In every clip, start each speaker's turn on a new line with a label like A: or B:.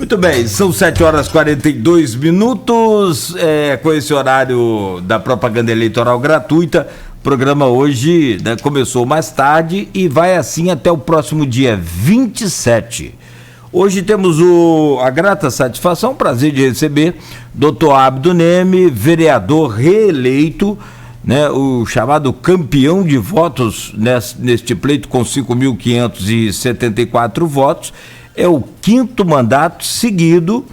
A: Muito bem, são 7h42, com esse horário da propaganda eleitoral gratuita. O programa hoje, né, começou mais tarde e vai assim até o próximo dia 27. Hoje temos a grata satisfação, prazer de receber Dr. Abdo Neme, vereador reeleito, né, o chamado campeão de votos neste pleito com 5.574 votos. É o quinto mandato seguido,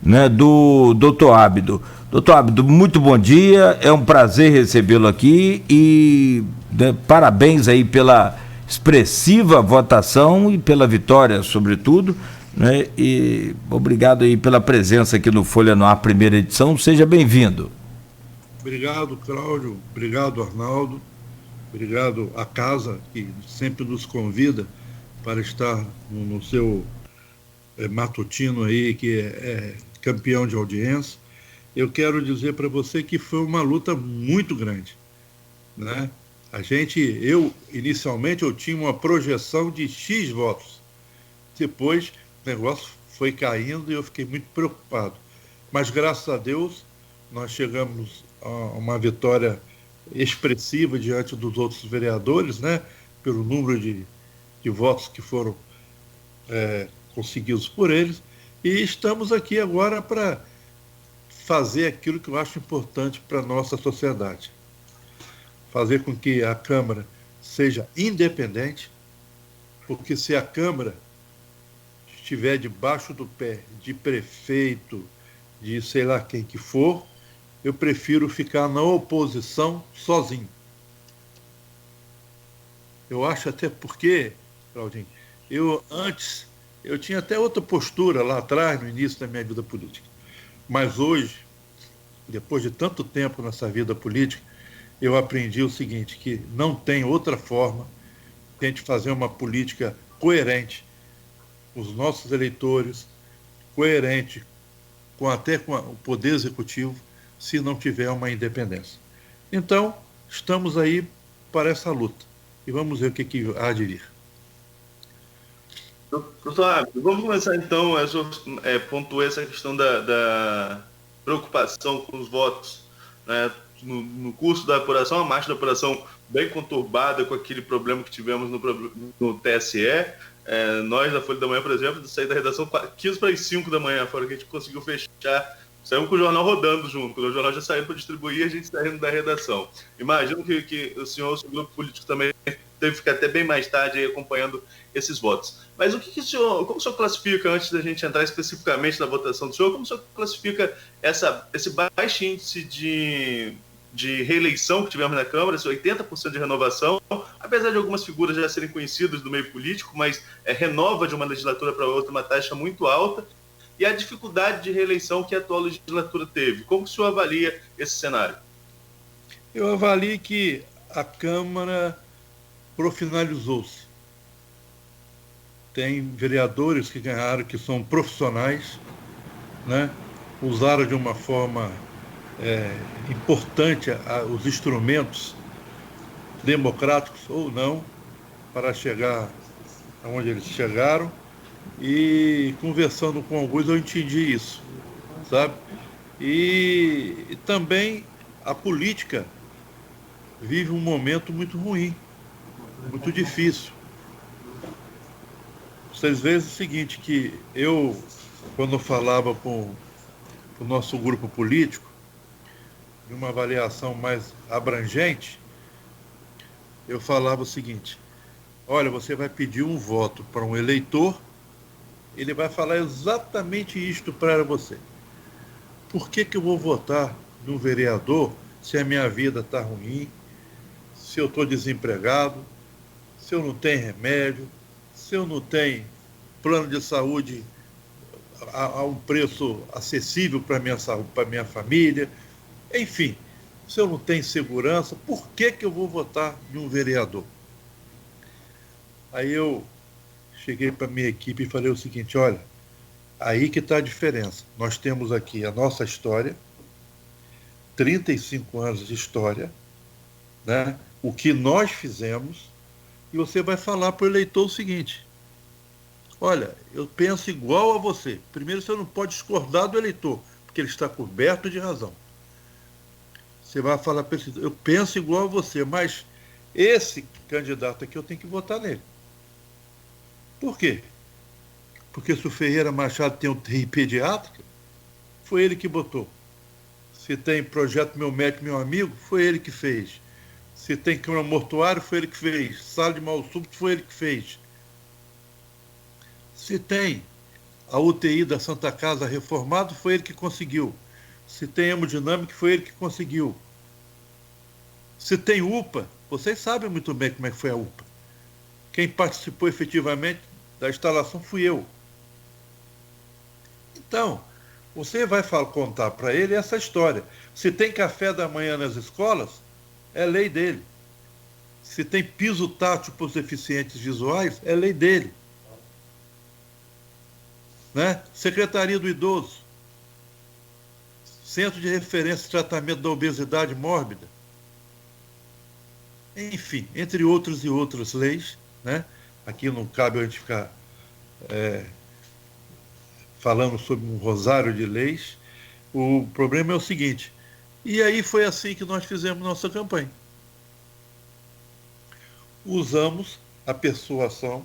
A: né, do Dr. Abdo. Dr. Abdo, muito bom dia, é um prazer recebê-lo aqui e, né, parabéns aí pela expressiva votação e pela vitória, sobretudo, né, e obrigado aí pela presença aqui no Folha no Ar, primeira edição, seja bem-vindo.
B: Obrigado, Cláudio, obrigado, Arnaldo, obrigado à casa que sempre nos convida para estar no seu matutino aí, que é campeão de audiência. Eu quero dizer para você que foi uma luta muito grande, né? Inicialmente eu tinha uma projeção de X votos, depois o negócio foi caindo e eu fiquei muito preocupado, mas graças a Deus nós chegamos a uma vitória expressiva diante dos outros vereadores, né? Pelo número de votos que foram conseguidos por eles, e estamos aqui agora para fazer aquilo que eu acho importante para a nossa sociedade. Fazer com que a Câmara seja independente, porque se a Câmara estiver debaixo do pé de prefeito, de sei lá quem que for, eu prefiro ficar na oposição sozinho. Eu acho até porque, Claudinho, eu tinha até outra postura lá atrás, no início da minha vida política. Mas hoje, depois de tanto tempo nessa vida política, eu aprendi o seguinte, que não tem outra forma de a gente fazer uma política coerente com os nossos eleitores, coerente até com o Poder Executivo, se não tiver uma independência. Então, estamos aí para essa luta. E vamos ver o que há de vir.
C: Doutor Abdo, vamos começar então a pontuar essa questão da preocupação com os votos, né? No curso da apuração, a marcha da apuração bem conturbada com aquele problema que tivemos no TSE. Nós, da Folha da Manhã, por exemplo, saí da redação 15 para as 5 da manhã, fora que a gente conseguiu fechar. Saímos com o jornal rodando junto, quando o jornal já saiu para distribuir, a gente saindo da redação. Imagino que o senhor, o seu grupo político também teve que ficar até bem mais tarde aí acompanhando esses votos. Mas como o senhor classifica, antes da gente entrar especificamente na votação do senhor, como o senhor classifica esse baixo índice de reeleição que tivemos na Câmara, esse 80% de renovação, apesar de algumas figuras já serem conhecidas do meio político, mas renova de uma legislatura para outra uma taxa muito alta, e a dificuldade de reeleição que a atual legislatura teve. Como o senhor avalia esse cenário?
B: Eu avalio que a Câmara profissionalizou-se. Tem vereadores que ganharam, que são profissionais, né? Usaram de uma forma importante os instrumentos democráticos ou não para chegar aonde eles chegaram, e conversando com alguns eu entendi isso, sabe? E também a política vive um momento muito ruim, muito difícil. Vocês veem o seguinte, que eu, quando falava com o nosso grupo político, de uma avaliação mais abrangente, eu falava o seguinte: olha, você vai pedir um voto para um eleitor, ele vai falar exatamente isto para você. Por que eu vou votar num vereador se a minha vida está ruim, se eu estou desempregado, se eu não tenho remédio, se eu não tenho plano de saúde a um preço acessível para a minha família, enfim, se eu não tenho segurança, por que eu vou votar em um vereador? Aí eu cheguei para a minha equipe e falei o seguinte: olha, aí que está a diferença. Nós temos aqui a nossa história, 35 anos de história, né? O que nós fizemos, e você vai falar para o eleitor o seguinte: olha, eu penso igual a você. Primeiro, você não pode discordar do eleitor, porque ele está coberto de razão. Você vai falar para ele, eu penso igual a você, mas esse candidato aqui eu tenho que votar nele. Por quê? Porque se o Ferreira Machado tem UTI pediátrica, foi ele que botou. Se tem projeto Meu Médico, Meu Amigo, foi ele que fez. Se tem câmara mortuário, foi ele que fez. Sala de mal súbito, foi ele que fez. Se tem a UTI da Santa Casa reformado, foi ele que conseguiu. Se tem hemodinâmica, foi ele que conseguiu. Se tem UPA, vocês sabem muito bem como é que foi a UPA. Quem participou efetivamente da instalação fui eu. Então, você vai contar para ele essa história. Se tem café da manhã nas escolas, é lei dele. Se tem piso tátil para os deficientes visuais, é lei dele. Né? Secretaria do Idoso, Centro de Referência e Tratamento da Obesidade Mórbida, enfim, entre outras e outras leis, né? Aqui não cabe a gente ficar falando sobre um rosário de leis. O problema é o seguinte, e aí foi assim que nós fizemos nossa campanha. Usamos a persuasão,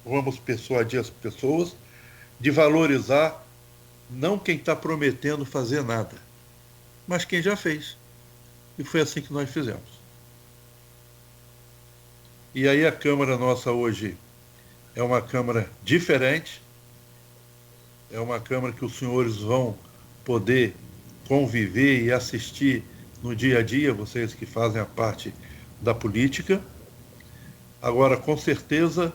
B: vamos persuadir as pessoas, de valorizar não quem está prometendo fazer nada, mas quem já fez. E foi assim que nós fizemos. E aí a Câmara nossa hoje é uma Câmara diferente, é uma Câmara que os senhores vão poder conviver e assistir no dia a dia, vocês que fazem a parte da política. Agora, com certeza,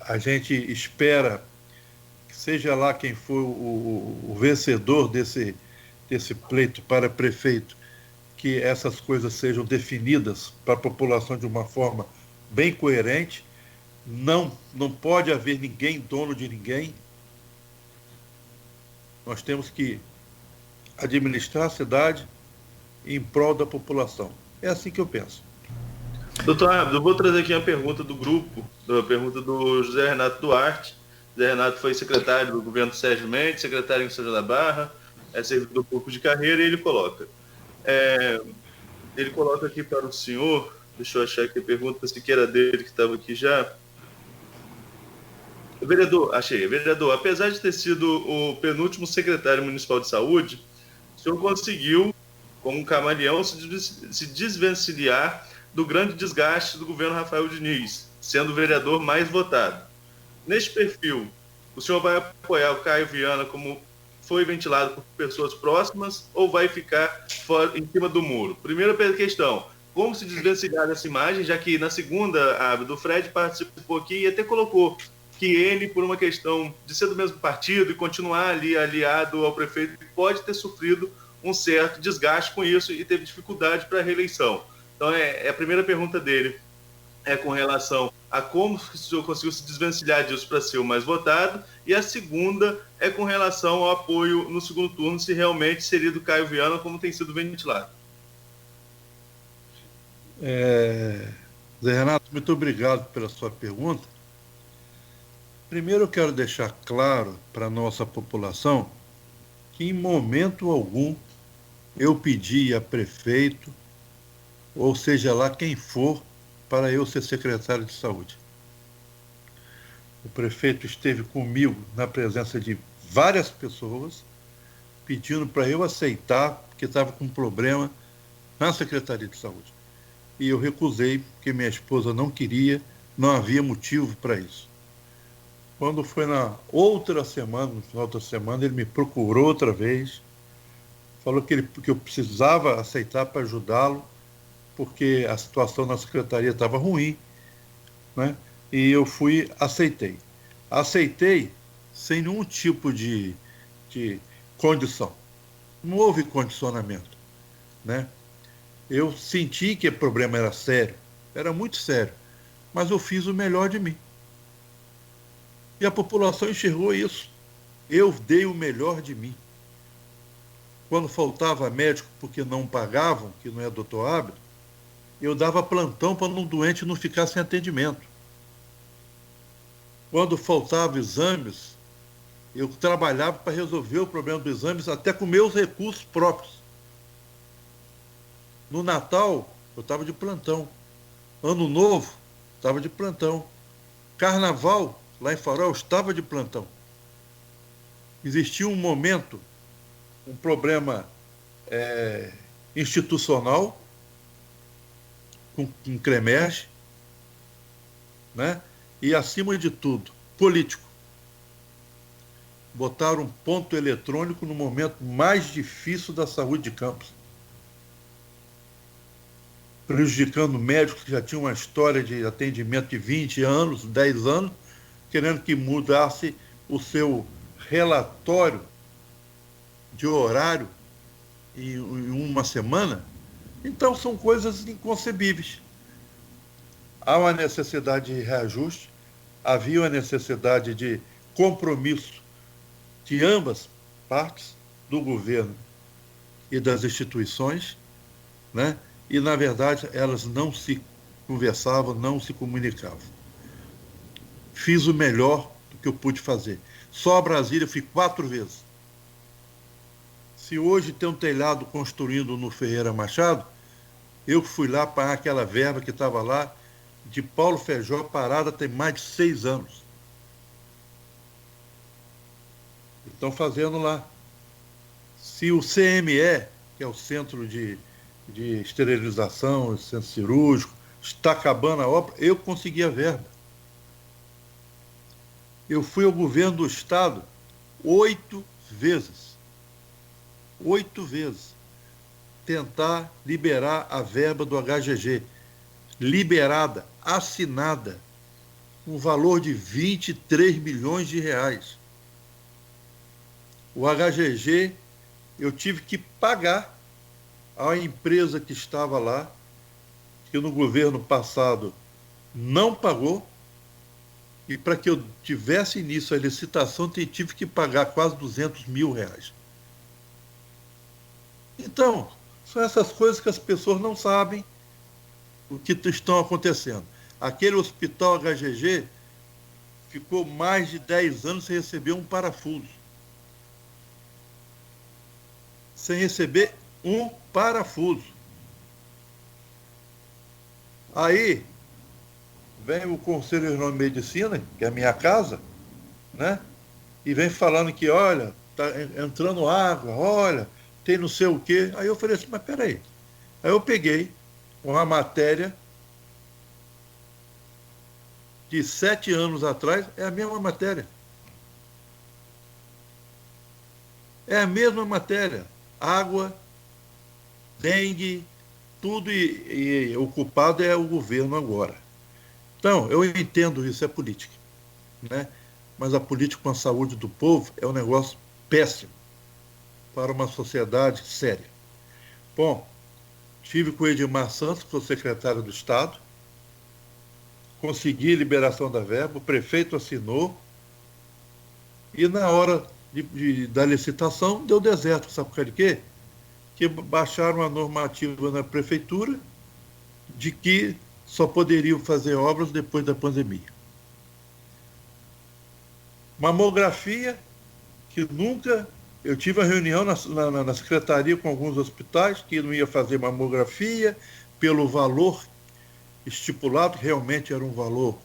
B: a gente espera que seja lá quem for o vencedor desse pleito para prefeito, que essas coisas sejam definidas para a população de uma forma bem coerente. Não pode haver ninguém dono de ninguém. Nós temos que administrar a cidade em prol da população. É assim que eu penso.
C: Doutor Abdo, eu vou trazer aqui uma pergunta do grupo, a pergunta do José Renato Duarte. José Renato foi secretário do governo Sérgio Mendes, secretário em São João da Barra, é servidor público de carreira, e ele coloca aqui para o senhor, deixa eu achar aqui a pergunta, se que era dele que estava aqui já. Vereador, apesar de ter sido o penúltimo secretário municipal de saúde, o senhor conseguiu, como um camaleão, se desvencilhar do grande desgaste do governo Rafael Diniz, sendo o vereador mais votado. Neste perfil, o senhor vai apoiar o Caio Viana como foi ventilado por pessoas próximas ou vai ficar fora, em cima do muro? Primeira questão, como se desvencilhar dessa imagem, já que na segunda, do Fred participou aqui e até colocou que ele, por uma questão de ser do mesmo partido e continuar ali aliado ao prefeito, pode ter sofrido um certo desgaste com isso e teve dificuldade para a reeleição. Então, a primeira pergunta dele é com relação a como o senhor conseguiu se desvencilhar disso para ser o mais votado, e a segunda é com relação ao apoio no segundo turno, se realmente seria do Caio Viana, como tem sido ventilado.
B: Zé Renato, muito obrigado pela sua pergunta. Primeiro eu quero deixar claro para a nossa população que em momento algum eu pedi a prefeito, ou seja lá quem for, para eu ser secretário de saúde. O prefeito esteve comigo na presença de várias pessoas, pedindo para eu aceitar, porque estava com um problema na Secretaria de Saúde. E eu recusei, porque minha esposa não queria, não havia motivo para isso. Quando foi na outra semana, no final da semana, ele me procurou outra vez, falou que eu precisava aceitar para ajudá-lo, porque a situação na secretaria estava ruim, né? E eu aceitei. Aceitei sem nenhum tipo de condição. Não houve condicionamento, né? Eu senti que o problema era sério, era muito sério, mas eu fiz o melhor de mim. E a população enxergou isso. Eu dei o melhor de mim. Quando faltava médico porque não pagavam, que não é doutor Abdo, eu dava plantão para um doente não ficar sem atendimento. Quando faltavam exames, eu trabalhava para resolver o problema dos exames até com meus recursos próprios. No Natal, eu estava de plantão. Ano Novo, estava de plantão. Carnaval, lá em Farol, eu estava de plantão. Existia um momento, um problema institucional, com CREMERGE, né? E, acima de tudo, político. Botaram um ponto eletrônico no momento mais difícil da saúde de Campos, prejudicando médicos que já tinham uma história de atendimento de 20 anos, 10 anos, querendo que mudasse o seu relatório de horário em uma semana. Então, são coisas inconcebíveis. Há uma necessidade de reajuste, havia uma necessidade de compromisso de ambas partes, do governo e das instituições, né? E, na verdade, elas não se conversavam, não se comunicavam. Fiz o melhor do que eu pude fazer. Só a Brasília eu fui 4 vezes. Se hoje tem um telhado construindo no Ferreira Machado, eu fui lá pagar aquela verba que estava lá, de Paulo Feijó, parada tem mais de 6 anos. Estão fazendo lá. Se o CME, que é o Centro de Esterilização, o Centro Cirúrgico, está acabando a obra, eu consegui a verba. Eu fui ao governo do Estado 8 vezes. 8 vezes. Tentar liberar a verba do HGG. Liberada, assinada, um valor de 23 milhões de reais. O HGG, eu tive que pagar à empresa que estava lá, que no governo passado não pagou, e para que eu tivesse início à licitação, eu tive que pagar quase 200 mil reais. Então, são essas coisas que as pessoas não sabem o que estão acontecendo. Aquele hospital HGG ficou mais de 10 anos sem receber um parafuso. Sem receber um parafuso. Aí, vem o Conselho Regional de Medicina, que é a minha casa, né? E vem falando que, olha, tá entrando água, olha, tem não sei o quê. Aí eu falei assim, mas peraí. Aí eu peguei uma matéria de 7 anos atrás, é a mesma matéria. É a mesma matéria. Água, dengue, tudo, e o culpado é o governo agora. Então, eu entendo isso, é política, né? Mas a política com a saúde do povo é um negócio péssimo para uma sociedade séria. Bom, estive com o Edmar Santos, que foi o secretário do Estado, consegui liberação da verba, o prefeito assinou, e na hora da licitação deu deserto. Sabe por causa de quê? Que baixaram a normativa na prefeitura de que só poderiam fazer obras depois da pandemia. Mamografia, que nunca... Eu tive uma reunião na secretaria com alguns hospitais que não ia fazer mamografia pelo valor estipulado, que realmente era um valor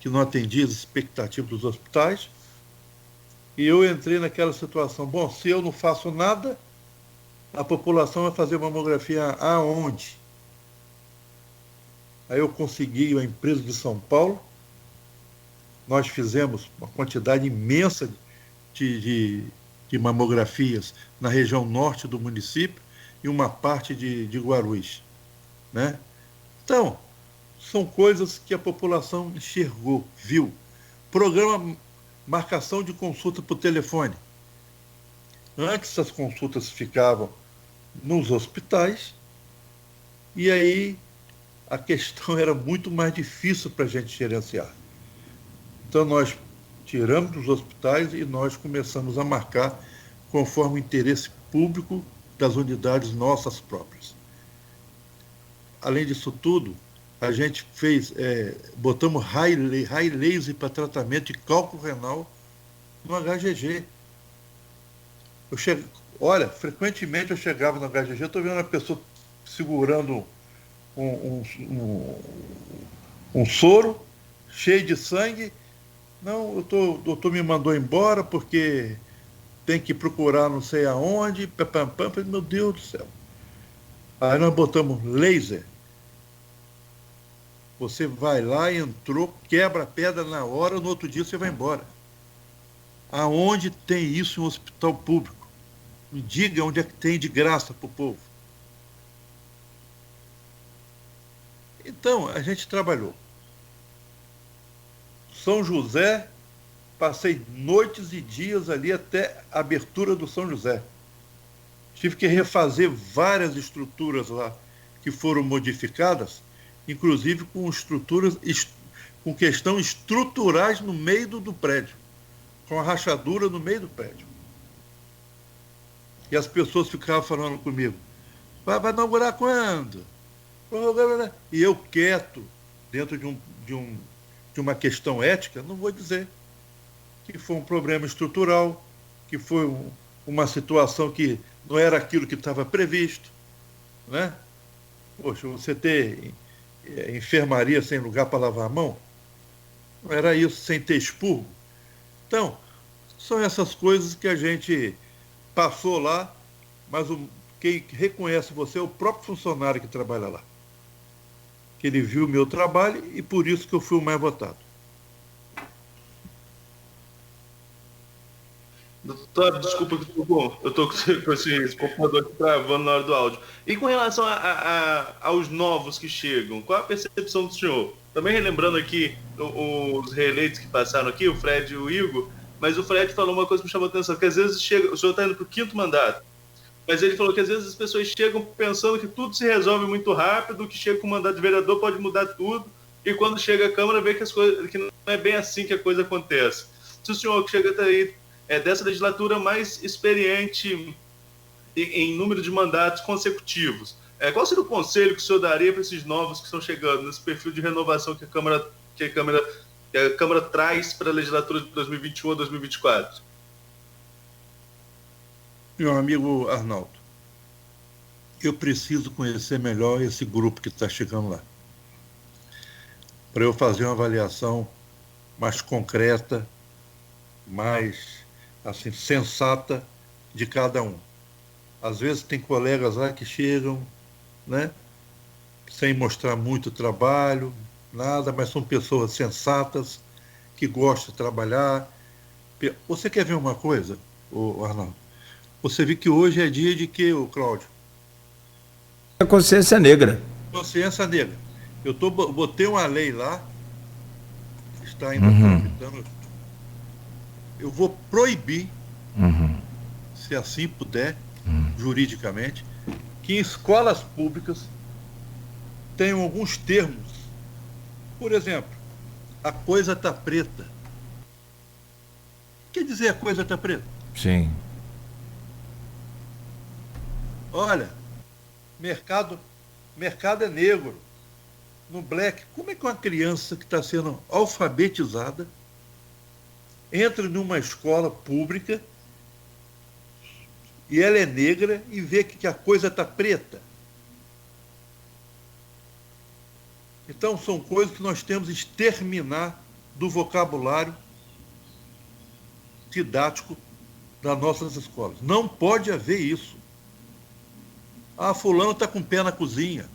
B: que não atendia as expectativas dos hospitais. E eu entrei naquela situação. Bom, se eu não faço nada, a população vai fazer mamografia aonde? Aí eu consegui uma empresa de São Paulo, nós fizemos uma quantidade imensa de mamografias na região norte do município e uma parte de Guarulhos, né? Então, são coisas que a população enxergou, viu. Programa marcação de consulta por telefone. Antes as consultas ficavam nos hospitais e aí a questão era muito mais difícil para a gente gerenciar. Então nós tiramos dos hospitais e nós começamos a marcar conforme o interesse público das unidades nossas próprias. Além disso tudo, A gente botamos raio laser para tratamento de cálculo renal no HGG. Olha, frequentemente eu chegava no HGG, eu estou vendo uma pessoa segurando um soro cheio de sangue. Não, o doutor me mandou embora porque tem que procurar não sei aonde. Meu Deus do céu. Aí nós botamos laser. Você vai lá, entrou, quebra a pedra na hora, no outro dia você vai embora. Aonde tem isso em um hospital público? Me diga onde é que tem de graça para o povo. Então, a gente trabalhou. São José, passei noites e dias ali até a abertura do São José. Tive que refazer várias estruturas lá que foram modificadas, inclusive com com questões estruturais no meio do prédio, com a rachadura no meio do prédio. E as pessoas ficavam falando comigo, vai inaugurar quando? E eu quieto, dentro de uma questão ética, não vou dizer que foi um problema estrutural, que foi uma situação que não era aquilo que estava previsto, né? Poxa, você ter enfermaria sem lugar para lavar a mão, não era isso, sem ter expurgo. Então, são essas coisas que a gente passou lá, mas quem reconhece você é o próprio funcionário que trabalha lá. Que ele viu o meu trabalho e por isso que eu fui o mais votado.
C: Doutor, desculpa que eu tô com esse computador aqui travando na hora do áudio. E com relação aos novos que chegam, qual a percepção do senhor? Também relembrando aqui os reeleitos que passaram aqui, o Fred e o Igor, mas o Fred falou uma coisa que me chamou a atenção, que às vezes o senhor está indo para o 5º mandato, mas ele falou que às vezes as pessoas chegam pensando que tudo se resolve muito rápido, que chega com o mandato de vereador pode mudar tudo, e quando chega a Câmara vê que não é bem assim que a coisa acontece. Se o senhor que chega até aí dessa legislatura mais experiente em número de mandatos consecutivos, qual seria o conselho que o senhor daria para esses novos que estão chegando, nesse perfil de renovação que a Câmara traz para a legislatura de 2021 a 2024?
B: Meu amigo Arnaldo, eu preciso conhecer melhor esse grupo que está chegando lá, para eu fazer uma avaliação mais concreta, mais assim, sensata de cada um. Às vezes tem colegas lá que chegam, né, sem mostrar muito trabalho, nada, mas são pessoas sensatas, que gostam de trabalhar. Você quer ver uma coisa, Arnaldo? Você viu que hoje é dia de quê, Cláudio?
A: A consciência negra.
B: Consciência negra. Eu botei uma lei lá, está ainda tramitando. Eu vou proibir, se assim puder, juridicamente, que em escolas públicas tenham alguns termos. Por exemplo, a coisa está preta. O que quer dizer a coisa está preta?
A: Sim.
B: Olha, mercado é negro. No black, como é que uma criança que está sendo alfabetizada entra numa escola pública e ela é negra e vê que a coisa está preta? Então são coisas que nós temos que exterminar do vocabulário didático das nossas escolas. Não pode haver isso. Ah, fulano está com pé na cozinha.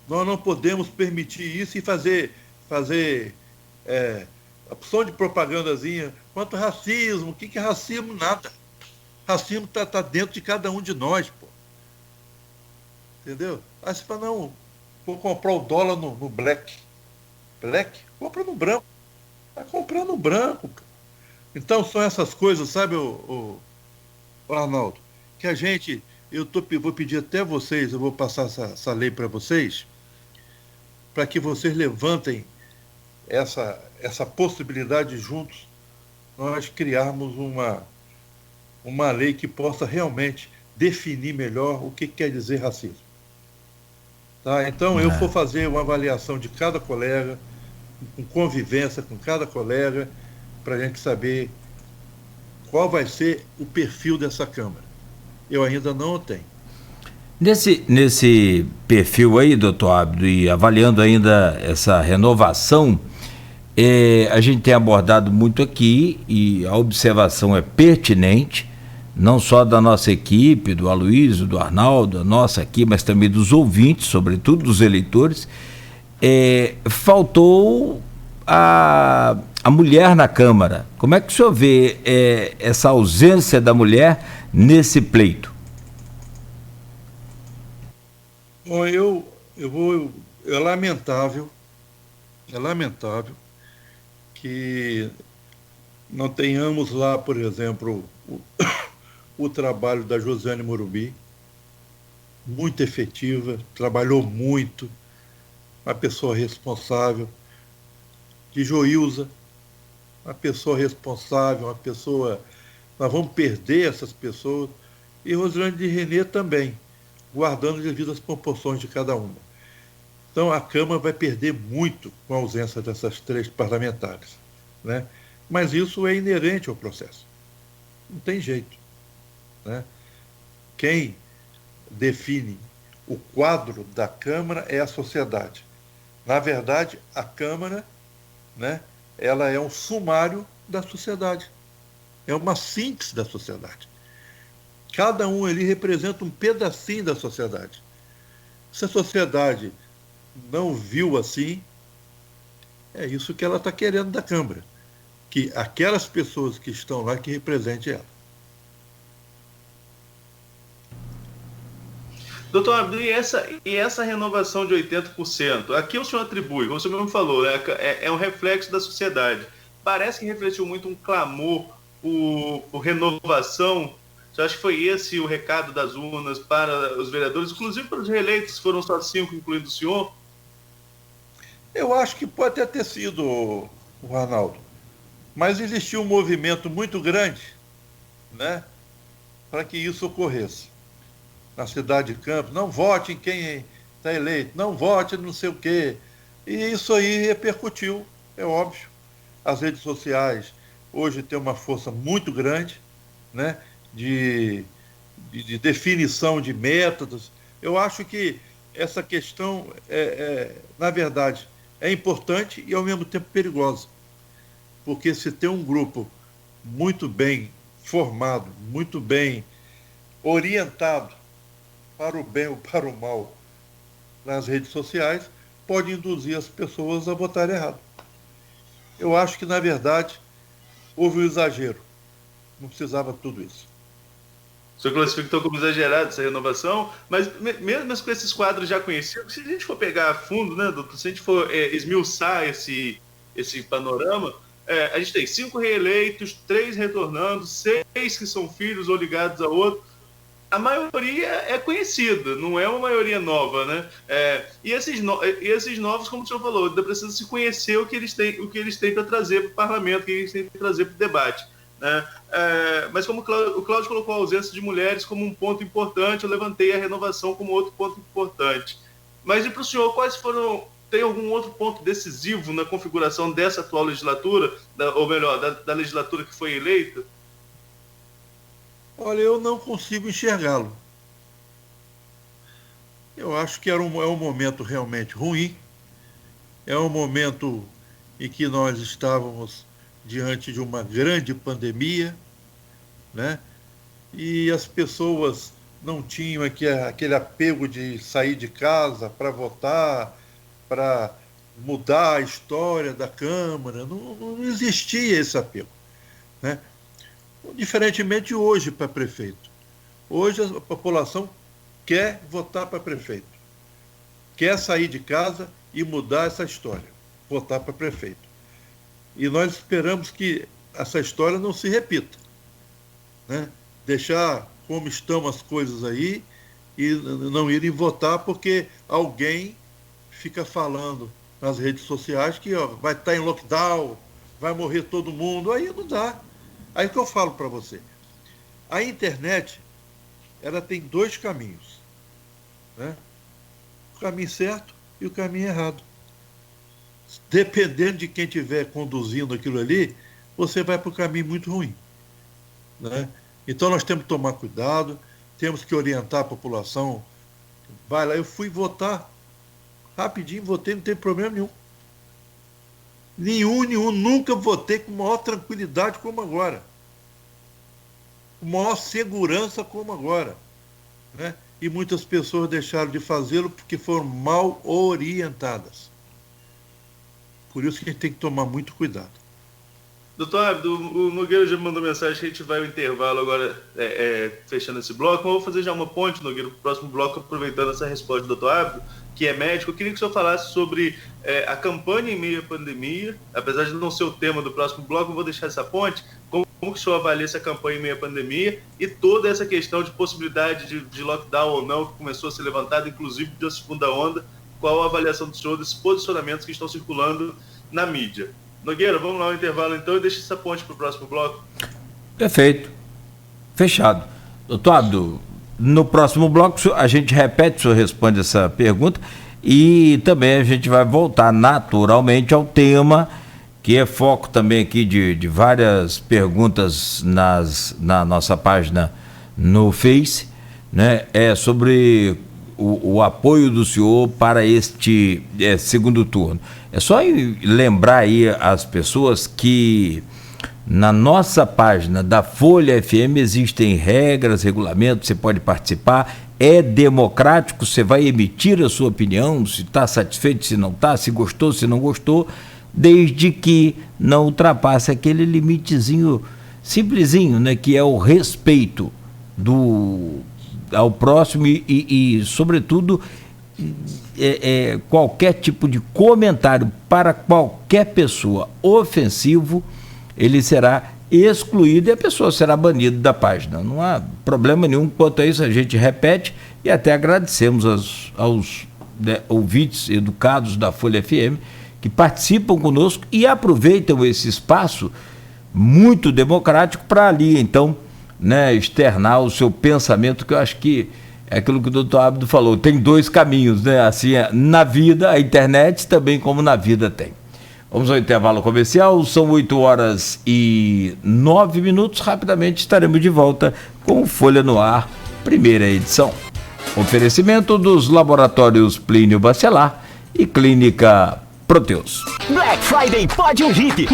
B: Nós não podemos permitir isso e fazer a opção de propagandazinha quanto racismo. O que é racismo? Nada. Racismo está dentro de cada um de nós, pô. Entendeu? Aí você fala, não, vou comprar o dólar no black. Black? Compra no branco. Está comprando no branco, pô. Então são essas coisas, sabe, o Arnaldo, que a gente, vou pedir até vocês, eu vou passar essa lei para vocês, para que vocês levantem essa possibilidade de juntos nós criarmos uma lei que possa realmente definir melhor o que quer dizer racismo. Tá? Então, eu vou fazer uma avaliação de cada colega, com convivência com cada colega, para a gente saber qual vai ser o perfil dessa Câmara. Eu ainda não o tenho.
A: Nesse perfil aí, doutor Abdo, e avaliando ainda essa renovação, a gente tem abordado muito aqui, e a observação é pertinente, não só da nossa equipe, do Aloysio, do Arnaldo, a nossa aqui, mas também dos ouvintes, sobretudo dos eleitores. Faltou a mulher na Câmara. Como é que o senhor vê essa ausência da mulher nesse pleito?
B: Bom, é lamentável que não tenhamos lá, por exemplo, o trabalho da Josiane Morumbi, muito efetiva, trabalhou muito, uma pessoa responsável, de Joilza, uma pessoa responsável, nós vamos perder essas pessoas, e Rosângela de Renê também, guardando as devidas proporções de cada uma. Então, a Câmara vai perder muito com a ausência dessas 3 parlamentares, né? Mas isso é inerente ao processo. Não tem jeito, né? Quem define o quadro da Câmara é a sociedade. Na verdade, a Câmara, né, ela é um sumário da sociedade. É uma síntese da sociedade. Cada um ali representa um pedacinho da sociedade. Se a sociedade não viu assim, é isso que ela está querendo da Câmara. Que aquelas pessoas que estão lá que representem ela.
C: Doutor Abdo, e essa renovação de 80%? Aqui o senhor atribui, como o senhor mesmo falou, né, é um reflexo da sociedade. Parece que refletiu muito um clamor por renovação. Você acha que foi esse o recado das urnas para os vereadores, inclusive para os reeleitos, foram só 5, incluindo o senhor?
B: Eu acho que pode até ter sido, o Arnaldo, mas existiu um movimento muito grande, né, para que isso ocorresse. Na cidade de Campos, não vote em quem está eleito, não vote não sei o quê. E isso aí repercutiu, é óbvio. As redes sociais hoje têm uma força muito grande, né, de definição de métodos. Eu acho que essa questão, na verdade, é importante e, ao mesmo tempo, perigosa. Porque se tem um grupo muito bem formado, muito bem orientado para o bem ou para o mal nas redes sociais, pode induzir as pessoas a votarem errado. Eu acho que, na verdade, houve um exagero. Não precisava de tudo isso.
C: O senhor classificou como exagerado essa renovação, mas mesmo com esses quadros já conhecidos, se a gente for pegar a fundo, né, doutor, se a gente for esmiuçar esse panorama, a gente tem 5 reeleitos, 3 retornando, 6 que são filhos ou ligados a outro. A maioria é conhecida, não é uma maioria nova, né? E esses novos, como o senhor falou, ainda precisa se conhecer o que eles têm para trazer para o parlamento, o que eles têm para trazer para o debate, né? Mas como o Cláudio colocou a ausência de mulheres como um ponto importante, eu levantei a renovação como outro ponto importante. Mas e para o senhor, tem algum outro ponto decisivo na configuração dessa atual legislatura, ou melhor, da legislatura que foi eleita?
B: Olha, eu não consigo enxergá-lo. Eu acho que é um momento realmente ruim, é um momento em que nós estávamos diante de uma grande pandemia, né? E as pessoas não tinham aquele apego de sair de casa para votar, para mudar a história da Câmara, não existia esse apego, né? Diferentemente de hoje para prefeito. Hoje a população quer votar para prefeito, quer sair de casa e mudar essa história, votar para prefeito. E nós esperamos que essa história não se repita, né? Deixar como estão as coisas aí e não irem votar porque alguém fica falando nas redes sociais que vai estar em lockdown, vai morrer todo mundo. Aí não dá. Aí que eu falo para você. A internet, ela tem 2 caminhos, né? caminho certo e o caminho errado. Dependendo de quem estiver conduzindo aquilo ali, você vai para o caminho muito ruim, né? Então nós temos que tomar cuidado, temos que orientar a população. Vai lá, eu fui votar rapidinho, votei, não teve problema nenhum, nunca votei com maior tranquilidade como agora, com maior segurança como agora, né? E muitas pessoas deixaram de fazê-lo porque foram mal orientadas. Por isso que a gente tem que tomar muito cuidado.
C: Doutor Abdo, o Nogueira já me mandou mensagem que a gente vai ao intervalo agora, fechando esse bloco. Eu vou fazer já uma ponte, Nogueira, para o próximo bloco, aproveitando essa resposta do doutor Abdo, que é médico. Eu queria que o senhor falasse sobre a campanha em meio à pandemia. Apesar de não ser o tema do próximo bloco, eu vou deixar essa ponte. Como que o senhor avalia essa campanha em meio à pandemia e toda essa questão de possibilidade de lockdown ou não, que começou a ser levantada, inclusive de uma segunda onda? Qual a avaliação do senhor desses posicionamentos que estão circulando na mídia? Nogueira, vamos lá ao intervalo então e deixa essa ponte para o próximo bloco.
A: Perfeito. Fechado. Doutor Abdo, no próximo bloco a gente repete, o senhor responde essa pergunta e também a gente vai voltar naturalmente ao tema, que é foco também aqui de várias perguntas na nossa página no Face, né? É sobre o apoio do senhor para este segundo turno. É só lembrar aí as pessoas que na nossa página da Folha FM existem regras, regulamentos, você pode participar, é democrático, você vai emitir a sua opinião, se está satisfeito, se não está, se gostou, se não gostou, desde que não ultrapasse aquele limitezinho simplesinho, né, que é o respeito ao próximo e sobretudo, qualquer tipo de comentário para qualquer pessoa ofensivo, ele será excluído e a pessoa será banida da página. Não há problema nenhum quanto a isso, a gente repete e até agradecemos aos ouvintes educados da Folha FM que participam conosco e aproveitam esse espaço muito democrático para ali, então, né, externar o seu pensamento, que eu acho que é aquilo que o doutor Abdo falou, tem dois caminhos, né? Assim, na vida, a internet também como na vida tem. Vamos ao intervalo comercial, são 8h09, rapidamente estaremos de volta com Folha no Ar, primeira edição. Oferecimento dos laboratórios Plínio Bacelar e Clínica Proteus.
D: Black Friday Podium VIP.